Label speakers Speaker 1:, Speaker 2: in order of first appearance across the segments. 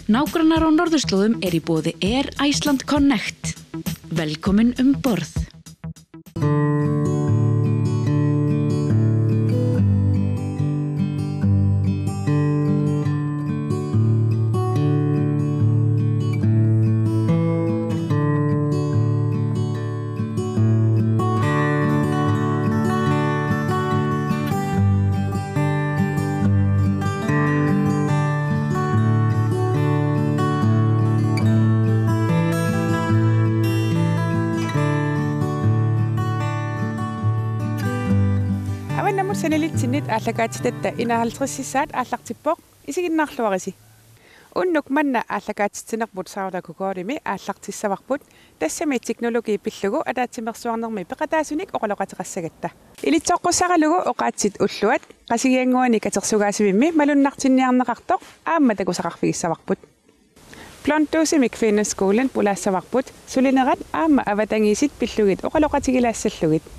Speaker 1: Nágrannar á norðurslóðum í boði Air Iceland Connect. Velkomin borð.
Speaker 2: Senelitsinit allakaatitetta inahaltrississaat aallartippoq isiginnarluarisi unnuk manna allakaatittinerput saarlakukoorimi aallartissavarbut tassami teknologi pillugu ataatimersuarnermi peqataasunik oqaloqatiqassagatta ilitsoqqusaralugu oqaatsit ulluat qasigianguani katersugaasivimmi malunnartinniarneqartoq aamma takusaqarfigissavarbut Plantuusimik Fiinnaskolen pulaassavarbut sulinerat aamma avatangiisit pillugit oqaloqatigilaassallugit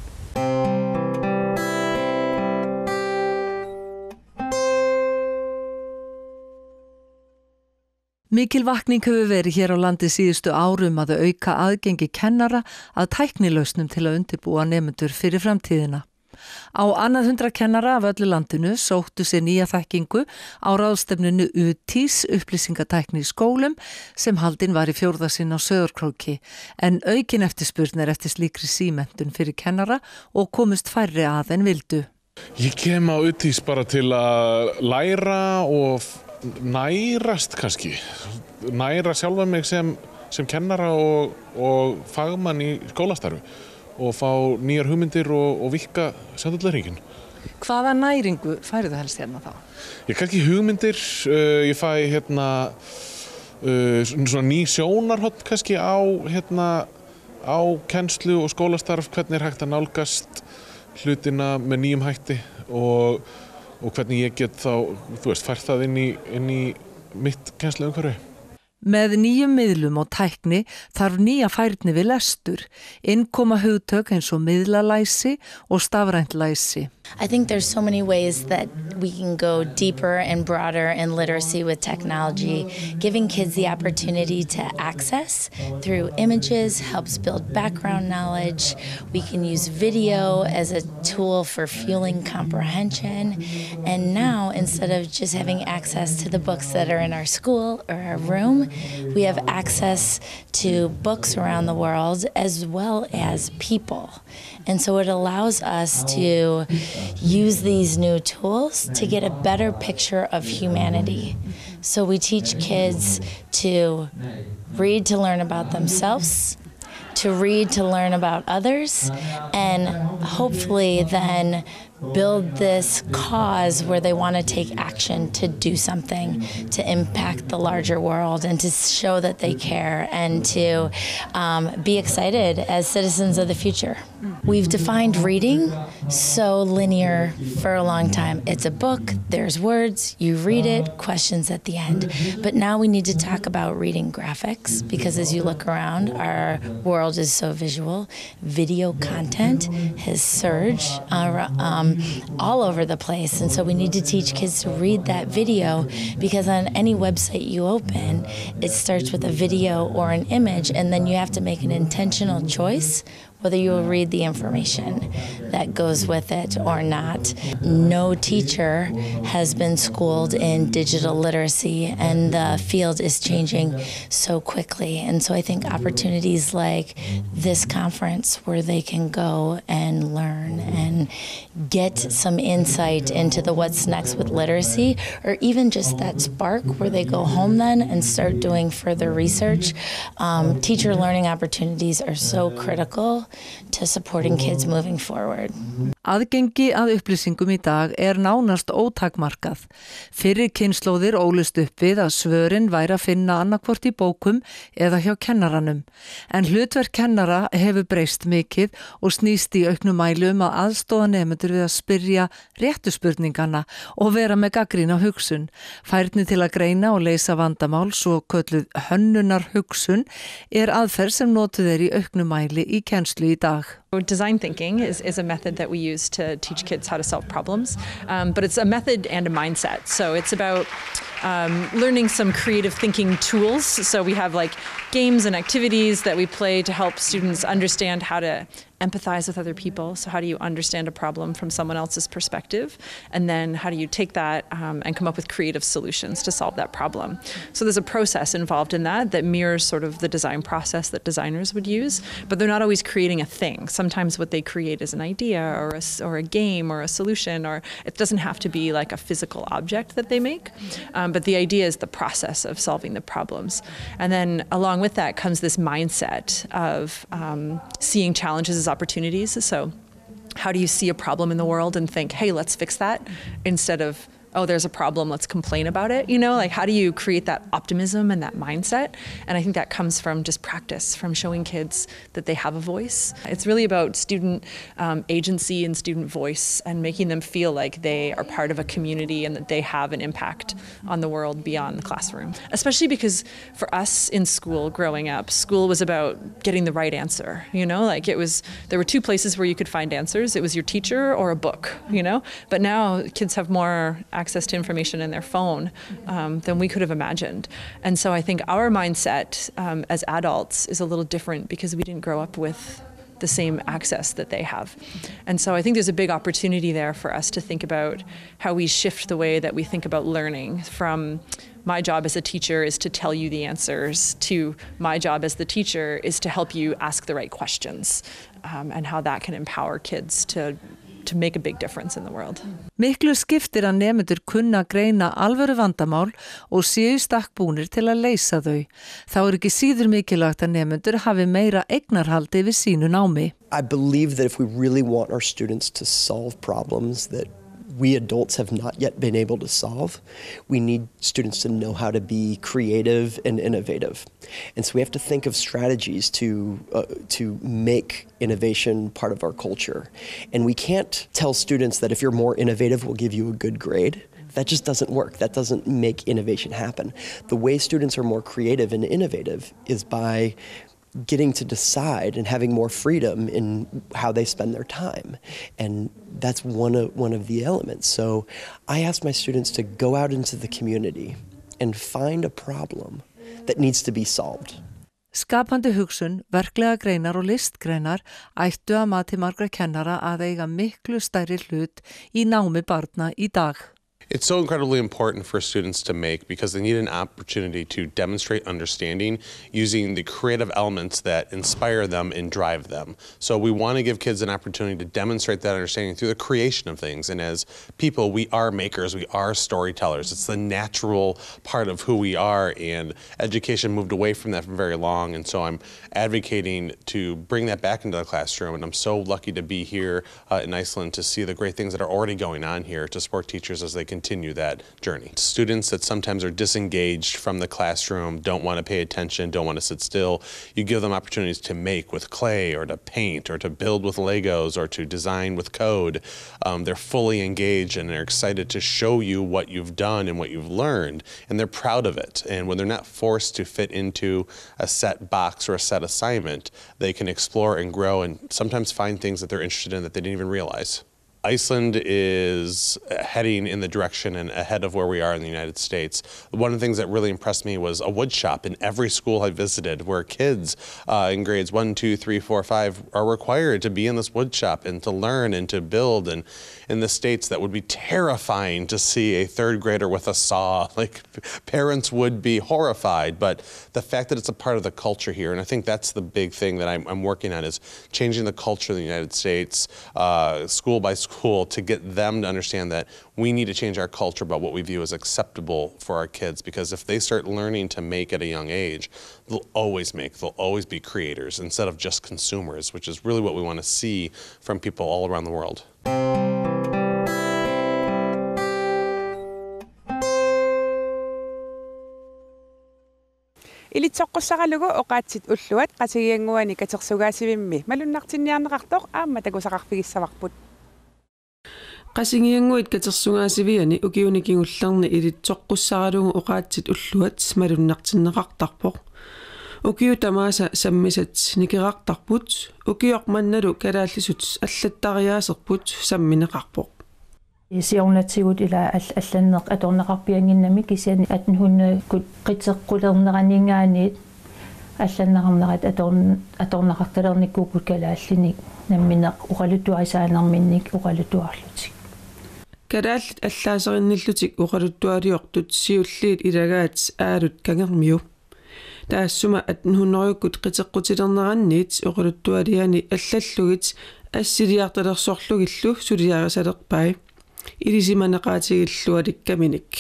Speaker 3: Mikil vakning hefur verið hér á landi síðustu árum að auka aðgengi kennara að tæknilausnum til að undirbúa nemendur fyrir framtíðina. Á annað 100 kennara af öllu landinu sóttu sér nýja þekkingu á ráðstefninu UTIS upplýsingatækni í skólum sem haldin var í 4. sinn á Sauðárkróki en aukin eftirspurn eftir slíkri símenntun fyrir kennara og komust færri að en vildu.
Speaker 4: Ég kem á UTIS bara til að læra og nærast kannski, næra sjálfa mig sem kennara og fagmann í skólastarfi og fá nýjar hugmyndir og víkka samtaldarhringinn.
Speaker 3: Hvaða næringu færðu helst hérna þá?
Speaker 4: Ég kannski hugmyndir, ég fæ svona ný sjónarhorn kannski á kennslu og skólastarf, hvernig hægt að nálgast hlutina með nýjum hætti og hvernig ég get þá, fært það inn í mitt kennsluumhverfi.
Speaker 3: Með nýjum miðlum og tækni þarf nýja færni við lestur, innkoma hugtök eins og miðlalæsi og stafrænt læsi.
Speaker 5: I think there's so many ways that we can go deeper and broader in literacy with technology. Giving kids the opportunity to access through images helps build background knowledge. We can use video as a tool for fueling comprehension. And now, instead of just having access to the books that are in our school or our room, we have access to books around the world as well as people. And so it allows us to use these new tools to get a better picture of humanity. So we teach kids to read to learn about themselves, to read to learn about others, and hopefully then build this cause where they want to take action to do something to impact the larger world and to show that they care and to be excited as citizens of the future. We've defined reading so linear for a long time. It's a book, there's words, you read it, questions at the end. But now we need to talk about reading graphics because as you look around, our world is so visual. Video content has surged all over the place, and so we need to teach kids to read that video because on any website you open, it starts with a video or an image, and then you have to make an intentional choice whether you will read the information that goes with it or not. No teacher has been schooled in digital literacy, and the field is changing so quickly. And so I think opportunities like this conference where they can go and learn and get some insight into the what's next with literacy, or even just that spark where they go home then and start doing further research. Teacher learning opportunities are so critical to supporting kids moving forward.
Speaker 3: Aðgengi að upplýsingum í dag nánast ótakmarkað. Fyrri kynslóðir ólust upp við að svörin væri að finna annarkvort í bókum eða hjá kennaranum. En hlutverk kennara hefur breyst mikið og snýst í auknum mæli að aðstoða nemendur við að spyrja réttu spurningana og vera með gagnrýna hugsun. Færni til að greina og leysa vandamál, svo kölluð hönnunar hugsun, aðferð sem notuð í auknum mæli í kennslu í dag.
Speaker 6: Design thinking is a method that we use to teach kids how to solve problems, but it's a method and a mindset. So it's about learning some creative thinking tools. So we have like games and activities that we play to help students understand how to empathize with other people. So how do you understand a problem from someone else's perspective? And then how do you take that and come up with creative solutions to solve that problem? So there's a process involved in that mirrors sort of the design process that designers would use, but they're not always creating a thing. Sometimes what they create is an idea or a game or a solution, or it doesn't have to be like a physical object that they make, but the idea is the process of solving the problems. And then along with that comes this mindset of seeing challenges as opportunities. So how do you see a problem in the world and think, hey, let's fix that, instead of, oh, there's a problem, let's complain about it. You know, like how do you create that optimism and that mindset? And I think that comes from just practice, from showing kids that they have a voice. It's really about student agency and student voice and making them feel like they are part of a community and that they have an impact on the world beyond the classroom. Especially because for us in school growing up, school was about getting the right answer, you know, like there were two places where you could find answers. It was your teacher or a book, you know, but now kids have more access to information in their phone than we could have imagined. And so I think our mindset as adults is a little different because we didn't grow up with the same access that they have. And so I think there's a big opportunity there for us to think about how we shift the way that we think about learning from my job as a teacher is to tell you the answers to my job as the teacher is to help you ask the right questions and how that can empower kids to make a big difference in the world.
Speaker 3: Miklu skiptir að nemendur kunna greina alvöru vandamál og séu stakkbúnir til að leysa þau. Þá ekki síður mikilvægt að nemendur hafi meira eignarhald yfir sínu námi.
Speaker 7: I believe that if we really want our students to solve problems that we adults have not yet been able to solve, we need students to know how to be creative and innovative. And so we have to think of strategies to make innovation part of our culture. And we can't tell students that if you're more innovative, we'll give you a good grade. That just doesn't work. That doesn't make innovation happen. The way students are more creative and innovative is by getting to decide and having more freedom in how they spend their time. And that's one of the elements. So I ask my students to go out into the community and find a problem that needs to be solved.
Speaker 3: Skapandi hugsun, verklega greinar og listgreinar ættu að mati margra kennara að eiga miklu stærri hlut í námi barna í dag.
Speaker 8: It's so incredibly important for students to make because they need an opportunity to demonstrate understanding using the creative elements that inspire them and drive them. So we want to give kids an opportunity to demonstrate that understanding through the creation of things. And as people, we are makers, we are storytellers. It's the natural part of who we are, and education moved away from that for very long. And so I'm advocating to bring that back into the classroom. And I'm so lucky to be here in Iceland to see the great things that are already going on here to support teachers as they continue that journey. Students that sometimes are disengaged from the classroom, don't want to pay attention, don't want to sit still, you give them opportunities to make with clay or to paint or to build with Legos or to design with code. They're fully engaged and they're excited to show you what you've done and what you've learned, and they're proud of it. And when they're not forced to fit into a set box or a set assignment, they can explore and grow and sometimes find things that they're interested in that they didn't even realize. Iceland is heading in the direction and ahead of where we are in the United States. One of the things that really impressed me was a wood shop in every school I visited where kids in grades 1, 2, 3, 4, 5 are required to be in this wood shop and to learn and to build. And in the States, that would be terrifying to see a third grader with a saw. Like, parents would be horrified, but the fact that it's a part of the culture here, and I think that's the big thing that I'm working on, is changing the culture in the United States, school by school, to get them to understand that we need to change our culture about what we view as acceptable for our kids, because if they start learning to make at a young age, they'll always be creators instead of just consumers, which is really what we want to see from people all around the world.
Speaker 2: Илитсоққуссаралугу оқаатсит уллуат қасигиангуани катерсугаасивимми малуннартинниарнеқартоқ аама такусақарфигиссаварпут.
Speaker 9: Qasingiyannguit katersungaasiviani ukiunikingullarni ilitsoqqussaраlugu oqaatsit ulluat malunnartinneqartarpoq ukiu tamaasa sammisat nikerartarput ukioqmannalu kalaallisut allattariaaserput sammineqarpoq.
Speaker 10: Siornatigut ila allanneq atornaqarpianginnami kisian 1800 qitseqqulerneranningaaniit алланнақарнерат аторнақарталерниккуукут калааллиник намминеқ уқалуттуарисааnerminnik уқалуттуарлутик
Speaker 9: кадааллит аллаасеринниллутик уқалуттуалиортут сиуллиит илагаат аалут кангермиу таассума 1800-кут қитеққутилернеранниит уқалуттуалиани аллаллугит ассилиарталерсорлугиллу сулиарисалерпай илисиманеқаатигиллуаликкаминик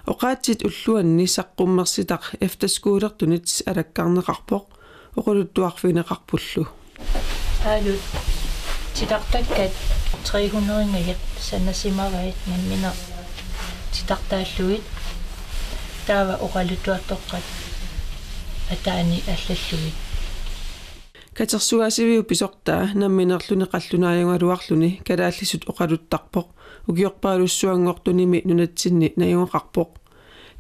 Speaker 9: Oqaatsit ulluanni saqqummersitaq efterskuulertunit alakkarneqarpoq uquluttuarfineqarpullu.
Speaker 10: Aalut titartakkat 300-ngajat sannasimavait nammina titartaalluit taava uqaluttuartoqqat ataani allalluit.
Speaker 9: Katersugaasiviu pisortaa namminerluni qallunaajungaluarluni kalaallisut uqaluttarpoq ukiorpaalussuanngortunimi nunatsinni najungeqarpoq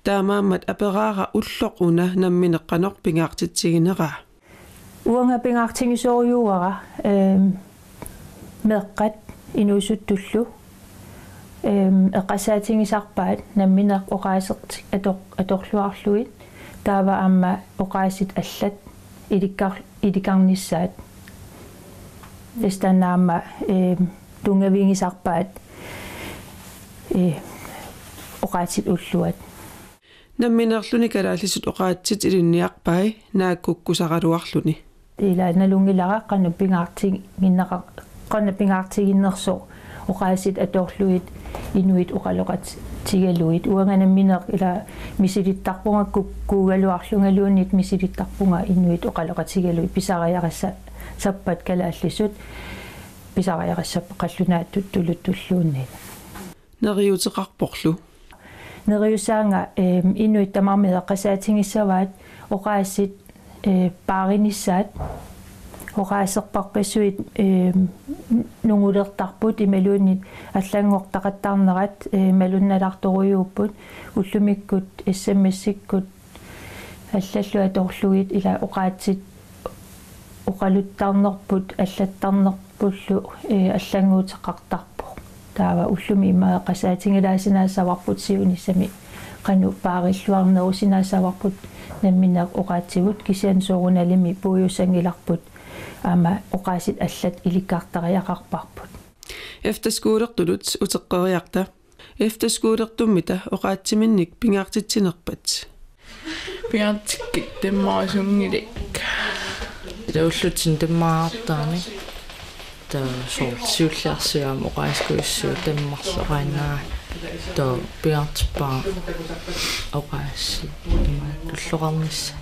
Speaker 9: taamaammat aperaara ulloq una nammineqqanor pingaartitsigineraa
Speaker 10: uanga pingaartingisooriuara meqqat inuusuttullu eqqasaatingisarpaat nammineq oqaasertik atorluarluit taava amma oqaasit allat ilikarnissaat estannaamma tungavingisarpaat oqaatsit ulluat
Speaker 9: namminerluni kalaallisut oqaatsit ilinniarpai naakkukkusaqaluarluni
Speaker 10: ila nalungilara qannapingaartiginnerso oqaasit atorluit inuit uqaloqat tigaluit uanganammineq ila misilittarpunga kuugaluarlungaluunit misilittarpunga inuit uqaloqatigaluit pisariarassa sappat kalaallisut pisariarassappa qallunaatut tuluttulluunni
Speaker 9: neriuteqarporlu
Speaker 10: neriusaanga inuit tamarmeeqqasaatingissavaat oqaassit paarinnissaat oqaaserparpassuit nungulertarput imaluunit аллангортақаттаарнерат малунналарторуйууппут уллумиккут смс-иккут аллаллу аторлуит ила оqaатсит уqaluttaarnerput аллаттарнерпуллу аллангуутеқартарпу таава уллуми имаеққасаатингилаасинаассаварпут сиунissami qanu paarилluarnerusinaassavarput намминеқ оqaатсигут кисиан сооруналими пуйуссангиларпут ама оqaasit аллат иликкаартариақарпарпут
Speaker 9: efterskuulertulut uteqqeriarta efterskuulertummita oqaatsiminnik pingaartitsinerpat
Speaker 11: pingaartikkik temmaasungilek taullutin temmaartaani ta soortsiulliarsiam oqaaskuissuu temmarleraannaa ta pingaartippaa oqaassi tulloqarnissa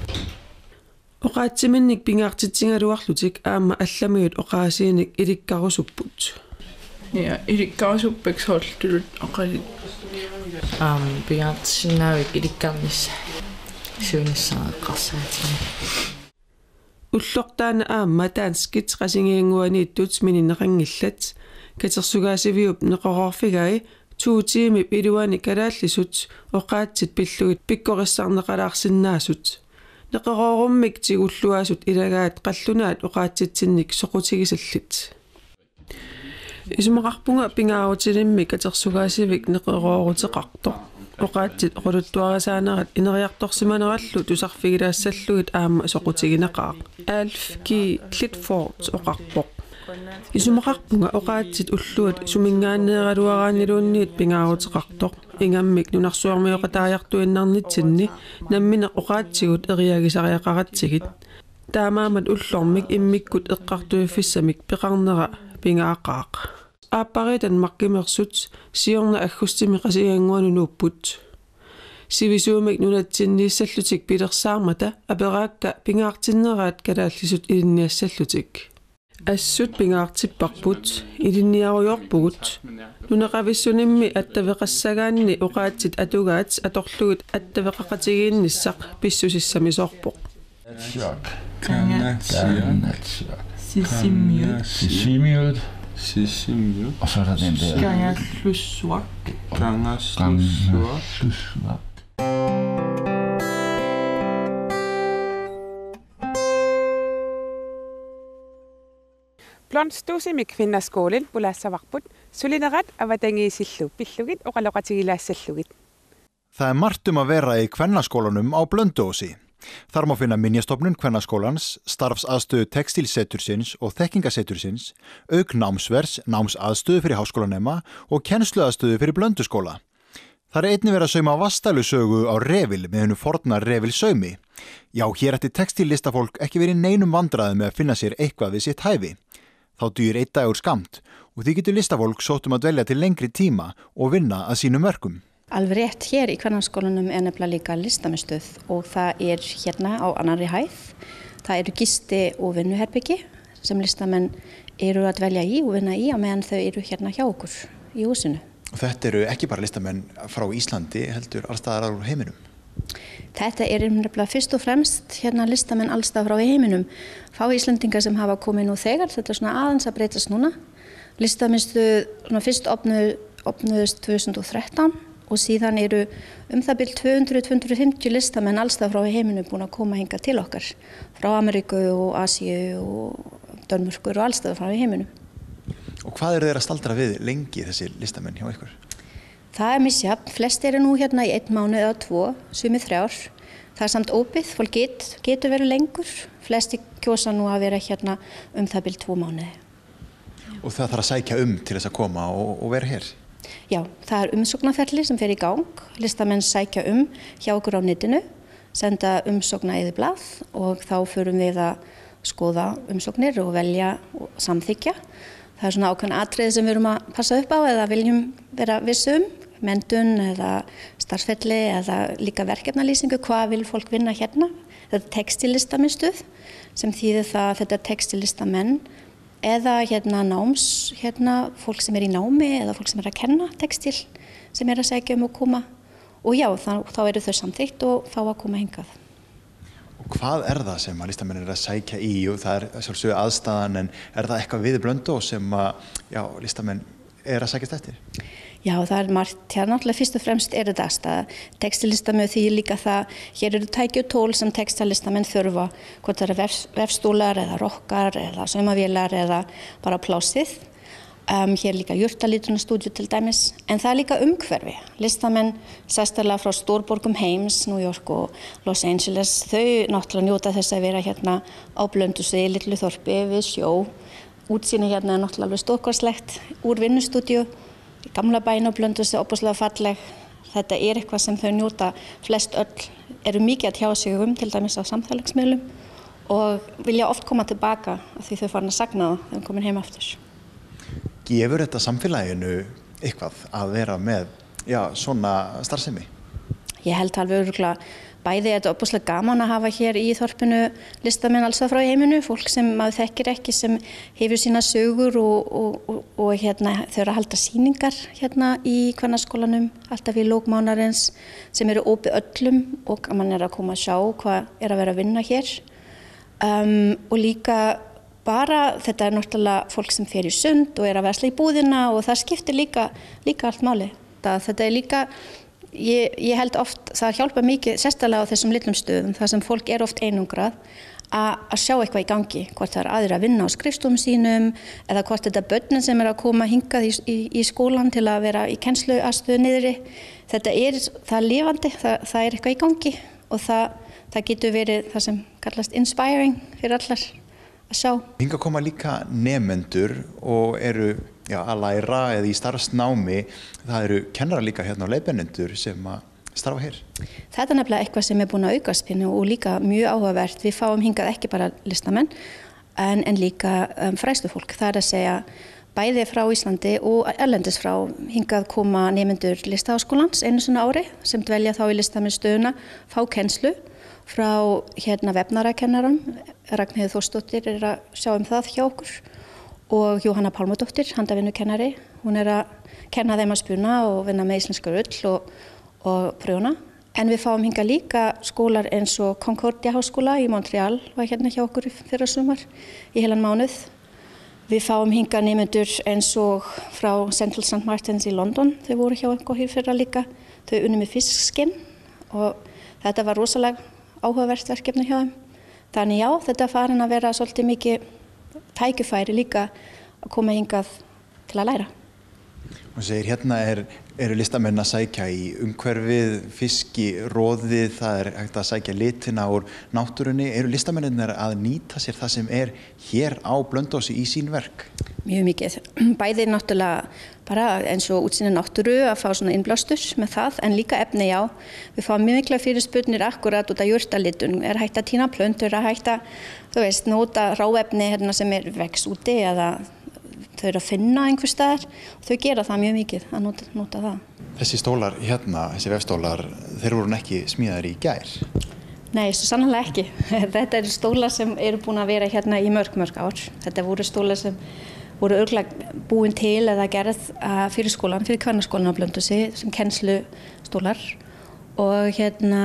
Speaker 11: oqaatsiminnik pingaartitsingaluarlutik aamma allamiut oqaasiinik ilikkarusupput ja ilikkarusuppeks holltulut oqalit pingaartissinnaavik ilikkarnissa suunissaaqarsaatini уллортаана аама таанскит qasingиангуанииттут мининеқангилlat катерсугаасивиуп неқорорфигай туутиими пилуани калааллисут оqaатсит пиллугит пиккориссарнеқалаарсиннаасут неқороруммик тигуллуаасут илагаат қаллунаат оqaатситсинник соқутигисаллит исумақарпунга пингаарутилимми катерсугаасивик неқорорутеқарто оqaатсит оқулуттуарисаанерат инериарторсиманераллу тусарфигилаассаллугит аама соқутигинеқаа Alf G. Clifford оқарпоқ исумақарпунга оqaатсит уллуат сумингааннеералуараанилуунниит пингаарутеқартоқ ингаммик нунарсуармиоқатааяртуиннарнитсинни наммине оqaатсигут эриагисариақаратсигит таамаамат уллормик иммиккут эққартуиффиссамик пеқарнера пингаақаақ ааппаритан маркимерсут сиорна аггустими qasigaanguanunupпут сивисуумик нунатсиннииссаллутик пилерсаармата апераакка пингаартиннераат калааллисут илинниассаллутик ассут пингаартиппарпут илинниаруйорпугут нунеқависсунимми аттавеқассагаанни оqaатсит атугаат аторлугут аттавеқақатигиинниссақ писсусиссамисорпоқ
Speaker 12: Sisimiut. Og så er der den der.
Speaker 11: Gangaslussuak.
Speaker 2: Blonstusimik kvinnaskoolin pulassavarput Sulinerat avatangiisillu pillugit oqaloqatigilaassallugit.
Speaker 13: Það margt að vera í kvennaskólanum á Blönduósi. Þar má finna minjastofnun kvennaskólans, starfsaðstöðu textílsetursins og þekkingasetursins, auk námsvers, námsaðstöðu fyrir háskólanema og kennsluaðstöðu fyrir Blönduskóla. Það einnig verið að sauma vastalusögu á Refil með hennu forna Refil saumi. Já, hér ætti textíllistafólk ekki verið neinum vandræði með að finna sér eitthvað við sitt hæfi. Þá dugir 1 dagur skammt og því getur listafólk sótt að dvelja til lengri tíma og vinna að sínum mörkum.
Speaker 14: Alveg rétt, hér í Kvennaskólanum nefnilega líka listamiðstöð og það hérna á annarri hæð. Það eru gisti og vinnuherbyggi sem listamenn eru að dvelja í og vinna í á meðan þau eru hérna hjá okkur í húsinu.
Speaker 13: Og þetta eru ekki bara listamenn frá Íslandi, heldur allstaðar á heiminum?
Speaker 14: Þetta nefnilega fyrst og fremst hérna listamenn allstaðar frá heiminum. Fá Íslendingar sem hafa komið nú þegar, þetta svona aðeins að breytast núna. Listamiðstöð fyrst opnuðust 2013 og síðan eru það bil 200-250 listamenn allstaðar frá heiminum búin að koma hingað til okkar. Frá Ameríku og Asíu og Danmörkur og allstaðar frá heiminum.
Speaker 13: Og hvað eru þeir að staldra við lengi þessi listamenn hjá ykkur?
Speaker 14: Það misjafnt, flest eru nú hérna í 1 mánuð eða 2, sumir 3. Það samt ópið, fólk getur verið lengur. Flesti kjósa nú að vera hérna það bil 2 mánuði.
Speaker 13: Og það þarf að sækja til þess að koma og vera hér?
Speaker 14: Já, það umsóknarferli sem fer í gang. Listamenn sækja hjá okkur á netinu, senda umsóknareyðublað og þá förum við að skoða umsóknir og velja og samþykkja. Það svona ákveðin atriði sem við erum að passa upp á eða viljum vera vissum, menntun eða starfsferli eða líka verkefnalýsingu, hvað vil fólk vinna hérna. Þetta er textillistamiðstöð sem þýðir það að þetta er textillistamenn eða fólk sem er í námi eða fólk sem er að kenna textil sem er að sækja að koma. Og já, þá eru þau samþykkt og fá að koma hingað.
Speaker 13: Og hvað er það sem að listamenn að sækja í og það er sjálfsögðu aðstæðan en er það eitthvað við Blönduós sem að listamenn að sækjast eftir?
Speaker 14: Já, það er margt. Náttúrulega fyrst og fremst þetta aðstæða. Textillistamenn því líka það, hér eru tæki og tól sem textillistamenn þurfa, hvort það eru vefstólar eða rokkar eða saumavélar eða bara plásið. Hér líka jurtalítrunarstúdíu til dæmis, en það er líka umhverfi. Listamenn, sérstaklega frá stórborgum heims, New York og Los Angeles, þau náttúrulega njóta þess að vera hérna á Blönduósi, litlu þorpi við sjó. Útsýni hérna er náttúrulega alveg stórkostlegt úr vinnustúdíu, í gamla bæinn á Blönduósi, opaslega falleg. Þetta er eitthvað sem þau njóta flest öll, eru mikið að tjá sig til dæmis á samfélagsmiðlum og vilja oft koma tilbaka af því þau farin að sagna það þegar þau komin heim aftur.
Speaker 13: Gefur þetta samfélaginu eitthvað að vera með svona starfsemi?
Speaker 14: Ég held alveg örugglega bæði þetta opaslega gaman að hafa hér í þorpinu listamenn alls frá heiminu, fólk sem maður þekkir ekki sem hefur sína sögur og þau eru að halda sýningar hérna í Kvennaskólanum alltaf í lok mánaðarins sem eru opið öllum og mann er að koma að sjá hvað er að vera að vinna hér og líka bara þetta er náttúrulega fólk sem fer í sund og er að versla í búðina og það skiptir líka allt máli. Þetta er líka, ég held oft, það hjálpa mikið sérstaklega á þessum litlum stöðum, þar sem fólk er oft einangrað að sjá eitthvað í gangi, hvort það er aðrir að vinna á skrifstofum sínum eða hvort þetta börnin sem er að koma hingað í skólan til að vera í kennsluaðstöðu niðri. Það er lifandi, það er eitthvað í gangi og það getur verið það sem kallast inspiring fyrir allar.
Speaker 13: Hingað koma líka nemendur og eru að læra eða í starfsnámi. Það eru kennarar líka hérna á leiðbeinendur sem að starfa hér.
Speaker 14: Þetta er nefnilega eitthvað sem er búin að aukast og líka mjög áhugavert. Við fáum hingað ekki bara listamenn en líka fræðslufólk. Það er að segja bæði frá Íslandi og erlendis frá. Hingað koma nemendur Listaháskólans einu svona ári sem dvelja þá í listamennstöðuna, fá kennslu frá vefnarakennarum. Ragnheiður Þórsdóttir er að sjá það hjá okkur og Jóhanna Pálmadóttir, handavinnukennari. Hún er að kenna þeim að spuna og vinna með íslenska ull og prjóna. En við fáum hingað líka skólar eins og Concordia háskóla í Montreal var hérna hjá okkur fyrra sumar í heilan mánuð. Við fáum hingað nemendur eins og frá Central St. Martins í London. Þau voru hjá okkur hér fyrra líka. Þau unnu með fiskskinn og þetta var rosalega áhugavert verkefni hjá þeim. Þannig já, þetta farin að vera svolítið mikið tækifæri líka að koma hingað til að læra.
Speaker 13: Og segir hérna eru listamenn að sækja í umhverfið, fiski, róðið, það hægt að sækja litina úr náttúrunni. Eru listamennir að nýta sér það sem hér á Blönduósi í sín verk?
Speaker 14: Mjög mikið. Bæði náttúrulega bara eins og útsýna náttúru að fá svona innblástur með það, en líka efni já. Við fáum mjög mikla fyrirspurnir akkurat út af jurtalitun. Hægt að tína plöntur, hægt að nota ráefni hérna sem vex úti eða þau eru að finna einhver staðar og þau gera það mjög mikið að nota það.
Speaker 13: Þessi stólar hérna, þessi vefstólar, þeir voru ekki smíðaðir í gær?
Speaker 14: Nei, svo sannlega ekki. Þetta eru stólar sem eru búin að vera hérna í mörg ár. Þetta voru stólar sem voru örugglega búin til eða gerð fyrir skólan, fyrir Kvennaskólann á Blönduósi sem kennslustólar og hérna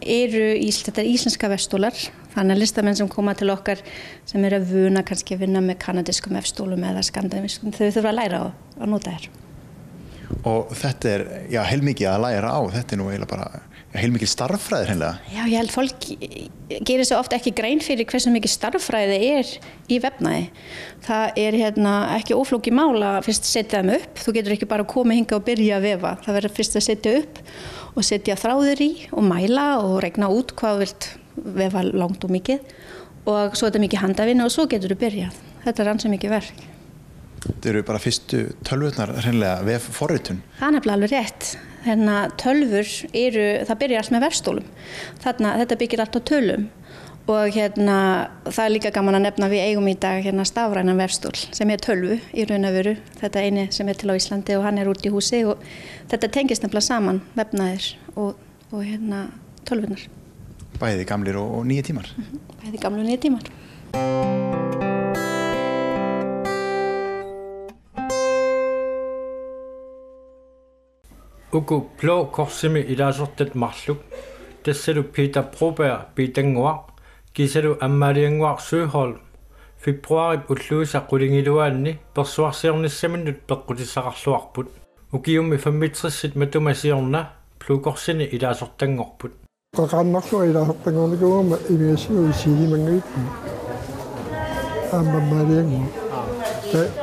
Speaker 14: þetta íslenska vefstólar. Þannig að listamenn sem koma til okkar sem eru að vuna kannski að vinna með kanadískum vefstólum eða skandinavískum, þau þurfa að læra að nota þér.
Speaker 13: Og þetta heilmikið að læra á, þetta nú eiginlega bara heilmikið starffræði hreinlega.
Speaker 14: Já, ég held fólk gerir svo oft ekki grein fyrir hversu mikið starffræði í vefnaði. Það ekki óflókið mál að fyrst setja þeim upp, þú getur ekki bara komið hingað og byrja að vefa. Það verður fyrst að setja upp og setja þráður í og mæla og regna út hvað þú vilt vefa langt og mikið og svo er þetta mikið handavinna og svo getur þú byrjað. Þetta ansi mikið verk.
Speaker 13: Þetta eru bara fyrstu tölvurnar hreinlega vefforritun.
Speaker 14: Það er nefnilega alveg rétt. Tölvur það byrjar allt með vefstólum. Þetta byggir allt á tölum og það er líka gaman að nefna við eigum í dag stafrænan vefstól sem tölvu í raun og veru. Þetta eini sem til á Íslandi og hann út í húsi og þetta tengist nefnilega saman vefnaðir og tölvurnar.
Speaker 13: Bæði gamlir og nýju tímar.
Speaker 14: Bæði gamlir og nýju tímar.
Speaker 15: Ugu Blå Korsimi ilasortat marluk tassalu Peter Broberg bitanguaq kisalu ammalianguaq Søholm februarip ulluusaqqulingiluaanni persuarsiornissamannut peqqutisaqarluarput ukiummi 65 matumasiorna Blå Korsini ilasortangorput
Speaker 16: qaqannarlua ilasortangornikuuma imigassimu isilimangaitu ammalianguaq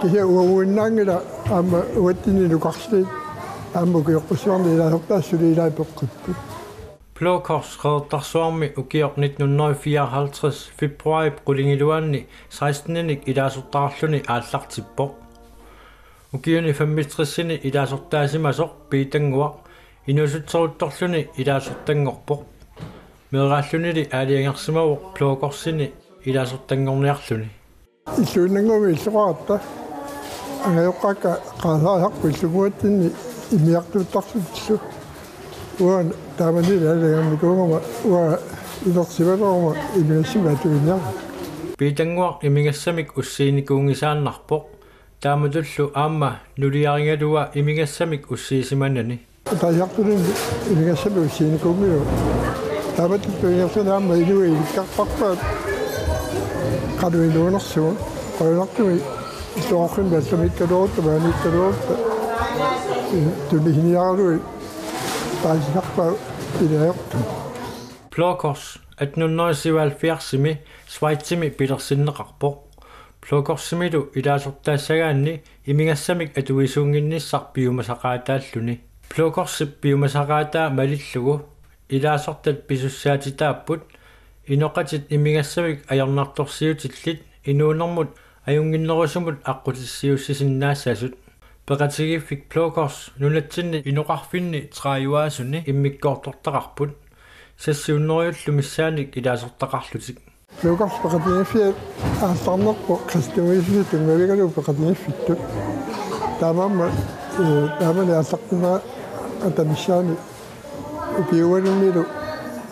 Speaker 16: kisa uavuinnaangila amma uattiniluqarslit
Speaker 15: Blå Kors reddertarsuarmi ukior 1954 februarip qulingiluaanni 16-nik ilaasortarluni aallartippoq ukiuni 65-sini ilaasortaasimasoq piitanguaq inusutseruttorluni ilaasortangorpoq meeraallunili aaliangersimavuq Blå Korsini ilaasortangorniarluni
Speaker 16: illuunangumi illuqaarta angayoqqaakka qaalaaqarpu illumuattinni imiartuuttarlutsu uan taamanilaalagammikuungama ua ilersivaleruma imigassimaatuinniarma
Speaker 15: piitanguaq imigassamik ussiinikuungisaannarpoq taamatullu aamma nuliaringalua imigassamik ussiisimanani
Speaker 16: taajaqtulunni imigassami ussiinikuungilu taamatulluingersunaamma ilui ilikkarparpaat qaluiluunersuun qoyunartumi Storchen der som ikke låt, men ikke låt. Du ligner du bare snakker i det.
Speaker 15: Blå Kors 1877 Sveitsimi Petersinneqarpoq Blå Korsimilu ilaasortaassagaanni imigassamik atuisuunginnissar piumasaqaataalluni Blå Korsip piumasaqaataa malillugu ilaasortat pisussaatitaapput inoqatit imigassamik ajarnartorsiutillit inuunermut ajunginnerusumut aqqutissiussisinnaassaasut peqatigiffik Blå Kors nunatsinni inoqarfinni traajuaasunni immikkoortortaqarput sassiunnerjullu missaanik ilaasortaqarlutik
Speaker 16: Blå Kors peqatigiffiat aallarnerpo kristiumissi tungavigalu peqatigiffittu taamamma taamani aallartuna atamissaani ukiuanummilu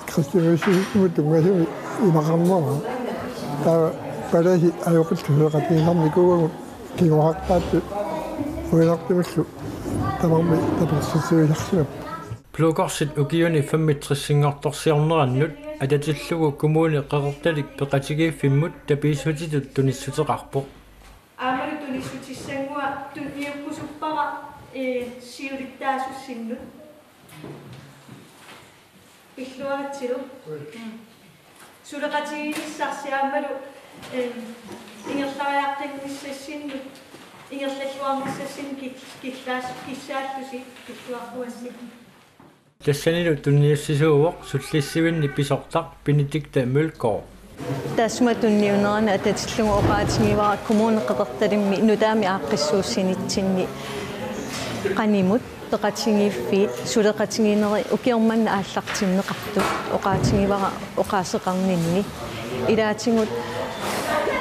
Speaker 16: kristiumissi tungasumi imaqarnera taa Palasi ajoqilluqatiinarnikuugu kinguaqtaattu uinartimullu tamammi tapersusuilarsinap
Speaker 15: Blå Korsit ukiuni 65-singortorsiornerannut atatillugu kumuuni qeqertalik peqatigiiffimmut tapiisuutitut tunissuteqarpoq
Speaker 17: aamalu tunissutissangua tunniukkusuppara siulittaasussinnut illuaratsilu suleqatigiinissarsiaammalu ingerlariartinnissassinnut ингерллуарнссасин киллаас киссааллуси киллуарпуасси
Speaker 15: тассанилу тунниуссисууоқ суллиссивинни писортар Benedikte Mølgaard
Speaker 18: таасматунниунерана ататиллугу оqaатигивара коммунеққерталимми нутаами ааққиссууссинитсинни qaнимут теқатингиффи сулеқатингинери укиорманна ааллартиннеқартут оqaатигивара оqaасеқарнинни илаатингут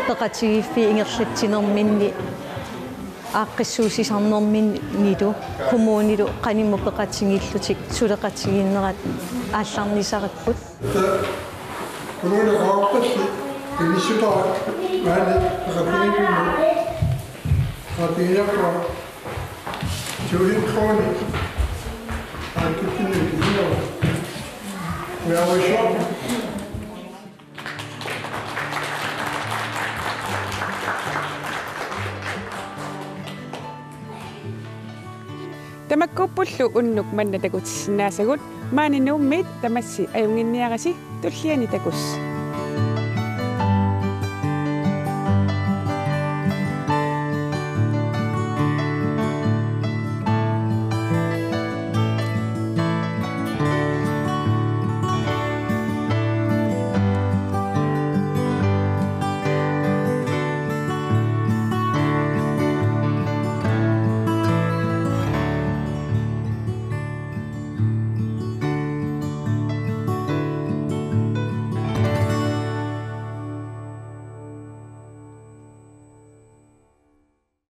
Speaker 18: теқатигиффи ингерлатсинерминни ааққиссуусисарнэрмин нилу коммунилу qaниму пеқатингиллутик сулеқатингиннерат аалларнисараккут
Speaker 16: Kommune Raupassi, Elisabeth, Valley, Rabino, Rabina, Julian Crony, and continue to heal. We are shopping.
Speaker 2: Tamakkuppullu unnuk manna takutsinasagut maaninuummit tamassi ajunginniarasi tulliani takus.